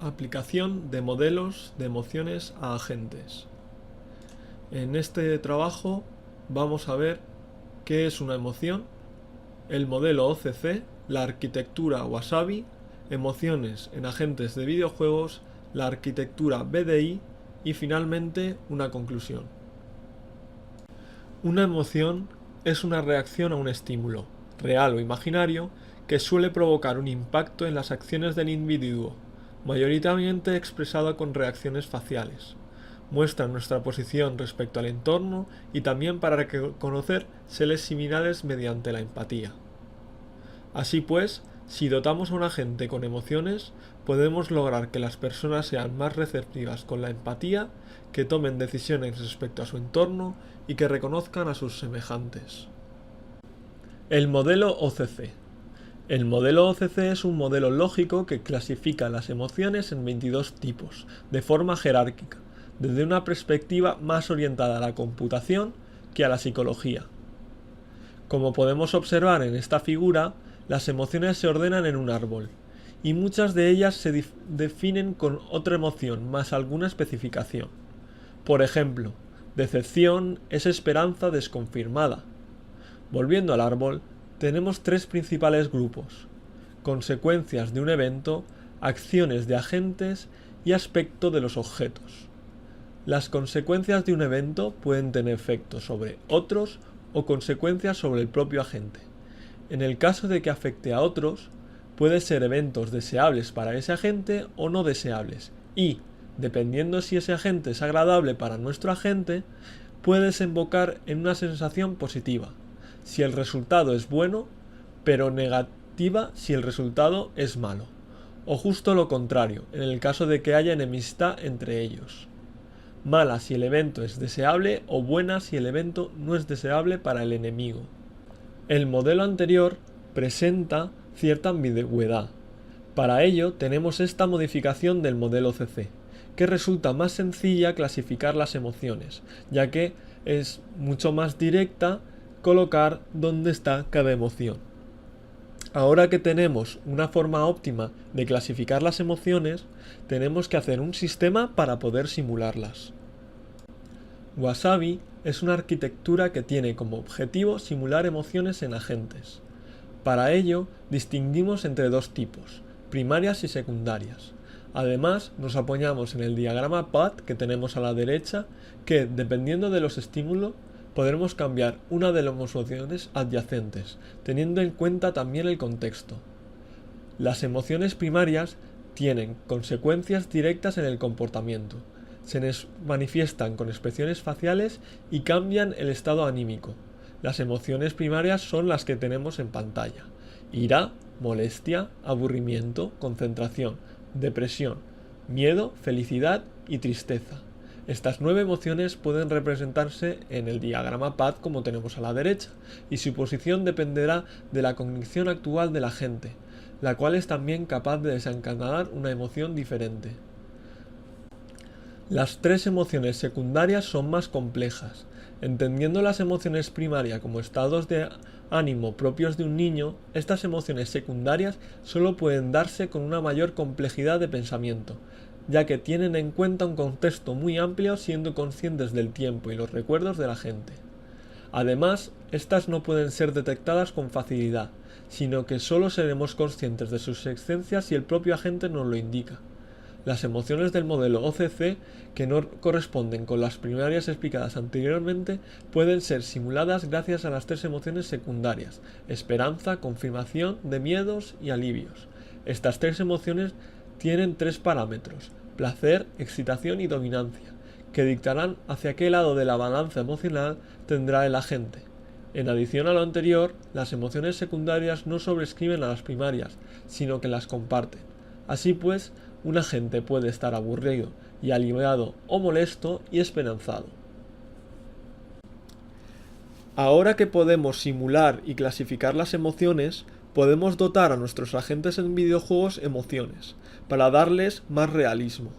Aplicación de modelos de emociones a agentes. En este trabajo vamos a ver qué es una emoción, el modelo OCC, la arquitectura Wasabi, emociones en agentes de videojuegos, la arquitectura BDI y finalmente una conclusión. Una emoción es una reacción a un estímulo, real o imaginario, que suele provocar un impacto en las acciones del individuo, mayoritariamente expresada con reacciones faciales. Muestra nuestra posición respecto al entorno y también para reconocer seres similares mediante la empatía. Así pues, si dotamos a un agente con emociones, podemos lograr que las personas sean más receptivas con la empatía, que tomen decisiones respecto a su entorno y que reconozcan a sus semejantes. El modelo OCC. El modelo OCC es un modelo lógico que clasifica las emociones en 22 tipos, de forma jerárquica, desde una perspectiva más orientada a la computación que a la psicología. Como podemos observar en esta figura, las emociones se ordenan en un árbol, y muchas de ellas se definen con otra emoción más alguna especificación. Por ejemplo, decepción es esperanza desconfirmada. Volviendo al árbol, tenemos tres principales grupos: consecuencias de un evento, acciones de agentes y aspecto de los objetos. Las consecuencias de un evento pueden tener efectos sobre otros o consecuencias sobre el propio agente. En el caso de que afecte a otros, puede ser eventos deseables para ese agente o no deseables y, dependiendo si ese agente es agradable para nuestro agente, puede desembocar en una sensación positiva, si el resultado es bueno, pero negativa si el resultado es malo, o justo lo contrario, en el caso de que haya enemistad entre ellos. Mala si el evento es deseable o buena si el evento no es deseable para el enemigo. El modelo anterior presenta cierta ambigüedad. Para ello tenemos esta modificación del modelo CC, que resulta más sencilla clasificar las emociones, ya que es mucho más directa colocar dónde está cada emoción. Ahora que tenemos una forma óptima de clasificar las emociones, tenemos que hacer un sistema para poder simularlas. Wasabi es una arquitectura que tiene como objetivo simular emociones en agentes. Para ello, distinguimos entre dos tipos, primarias y secundarias. Además, nos apoyamos en el diagrama PAT que tenemos a la derecha, que, dependiendo de los estímulos, podremos cambiar una de las emociones adyacentes, teniendo en cuenta también el contexto. Las emociones primarias tienen consecuencias directas en el comportamiento. Se les manifiestan con expresiones faciales y cambian el estado anímico. Las emociones primarias son las que tenemos en pantalla: ira, molestia, aburrimiento, concentración, depresión, miedo, felicidad y tristeza. Estas 9 emociones pueden representarse en el diagrama PAT como tenemos a la derecha, y su posición dependerá de la cognición actual de la gente, la cual es también capaz de desencadenar una emoción diferente. Las 3 emociones secundarias son más complejas. Entendiendo las emociones primarias como estados de ánimo propios de un niño, estas emociones secundarias solo pueden darse con una mayor complejidad de pensamiento, ya que tienen en cuenta un contexto muy amplio siendo conscientes del tiempo y los recuerdos de la gente. Además, estas no pueden ser detectadas con facilidad, sino que solo seremos conscientes de su existencia si el propio agente nos lo indica. Las emociones del modelo OCC, que no corresponden con las primarias explicadas anteriormente, pueden ser simuladas gracias a las 3 emociones secundarias: esperanza, confirmación de miedos y alivios. Estas 3 emociones tienen 3 parámetros: placer, excitación y dominancia, que dictarán hacia qué lado de la balanza emocional tendrá el agente. En adición a lo anterior, las emociones secundarias no sobrescriben a las primarias, sino que las comparten. Así pues, un agente puede estar aburrido y aliviado o molesto y esperanzado. Ahora que podemos simular y clasificar las emociones, podemos dotar a nuestros agentes en videojuegos emociones, para darles más realismo.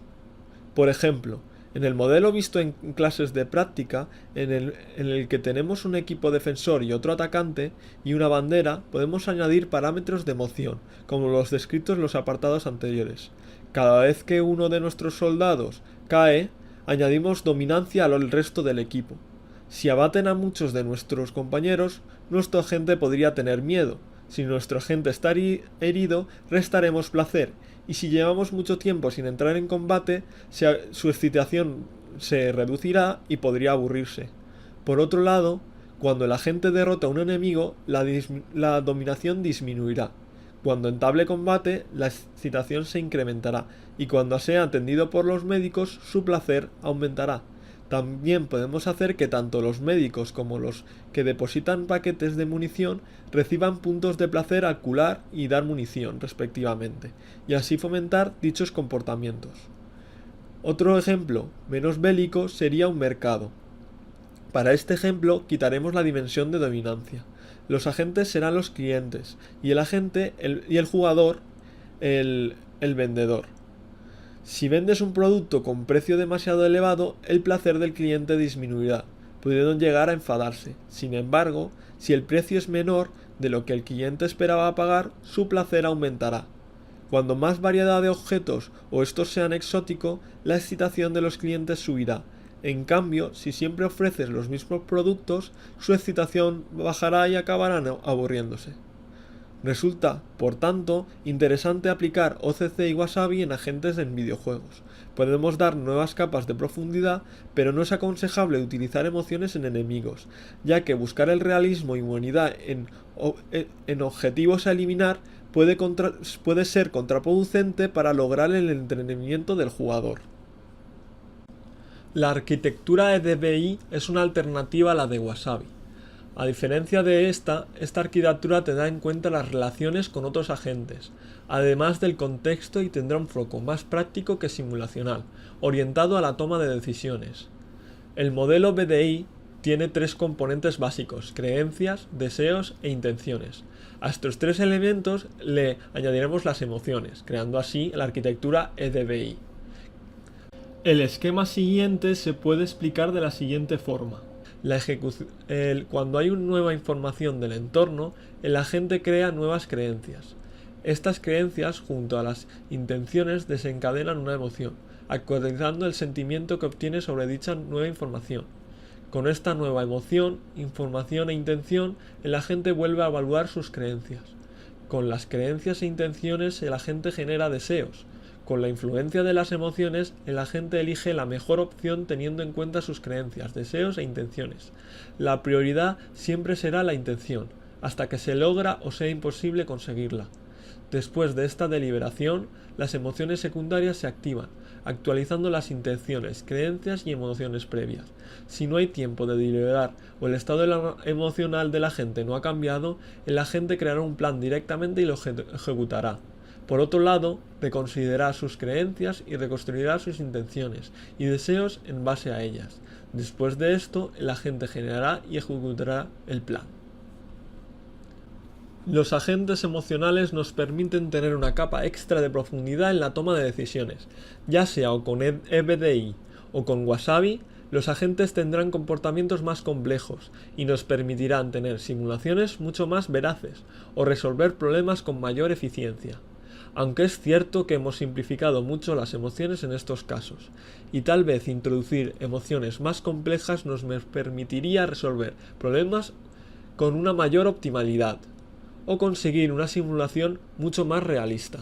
Por ejemplo, En el modelo visto en clases de práctica, en el que tenemos un equipo defensor y otro atacante y una bandera, podemos añadir parámetros de emoción, como los descritos en los apartados anteriores. Cada vez que uno de nuestros soldados cae, añadimos dominancia al resto del equipo. Si abaten a muchos de nuestros compañeros, nuestro agente podría tener miedo. Si nuestro agente está herido, restaremos placer, y si llevamos mucho tiempo sin entrar en combate, su excitación se reducirá y podría aburrirse. Por otro lado, cuando el agente derrota a un enemigo, la dominación disminuirá. Cuando entable combate, la excitación se incrementará, y cuando sea atendido por los médicos, su placer aumentará. También podemos hacer que tanto los médicos como los que depositan paquetes de munición reciban puntos de placer al curar y dar munición, respectivamente, y así fomentar dichos comportamientos. Otro ejemplo, menos bélico, sería un mercado. Para este ejemplo, quitaremos la dimensión de dominancia. Los agentes serán los clientes, y el jugador, el vendedor. Si vendes un producto con precio demasiado elevado, el placer del cliente disminuirá, pudiendo llegar a enfadarse. Sin embargo, si el precio es menor de lo que el cliente esperaba pagar, su placer aumentará. Cuando más variedad de objetos o estos sean exóticos, la excitación de los clientes subirá. En cambio, si siempre ofreces los mismos productos, su excitación bajará y acabarán aburriéndose. Resulta, por tanto, interesante aplicar OCC y Wasabi en agentes en videojuegos. Podemos dar nuevas capas de profundidad, pero no es aconsejable utilizar emociones en enemigos, ya que buscar el realismo y humanidad en objetivos a eliminar puede ser contraproducente para lograr el entretenimiento del jugador. La arquitectura EDBI es una alternativa a la de Wasabi. A diferencia de esta arquitectura tendrá en cuenta las relaciones con otros agentes, además del contexto, y tendrá un foco más práctico que simulacional, orientado a la toma de decisiones. El modelo BDI tiene tres componentes básicos: creencias, deseos e intenciones. A estos tres elementos le añadiremos las emociones, creando así la arquitectura EDBI. El esquema siguiente se puede explicar de la siguiente forma. Cuando hay una nueva información del entorno, el agente crea nuevas creencias. Estas creencias, junto a las intenciones, desencadenan una emoción, actualizando el sentimiento que obtiene sobre dicha nueva información. Con esta nueva emoción, información e intención, el agente vuelve a evaluar sus creencias. Con las creencias e intenciones, el agente genera deseos. Con la influencia de las emociones, el agente elige la mejor opción teniendo en cuenta sus creencias, deseos e intenciones. La prioridad siempre será la intención, hasta que se logra o sea imposible conseguirla. Después de esta deliberación, las emociones secundarias se activan, actualizando las intenciones, creencias y emociones previas. Si no hay tiempo de deliberar o el estado emocional del agente no ha cambiado, el agente creará un plan directamente y lo ejecutará. Por otro lado, reconsiderará sus creencias y reconstruirá sus intenciones y deseos en base a ellas. Después de esto, el agente generará y ejecutará el plan. Los agentes emocionales nos permiten tener una capa extra de profundidad en la toma de decisiones. Ya sea o con EBDI o con Wasabi, los agentes tendrán comportamientos más complejos y nos permitirán tener simulaciones mucho más veraces o resolver problemas con mayor eficiencia. Aunque es cierto que hemos simplificado mucho las emociones en estos casos, y tal vez introducir emociones más complejas nos permitiría resolver problemas con una mayor optimalidad, o conseguir una simulación mucho más realista.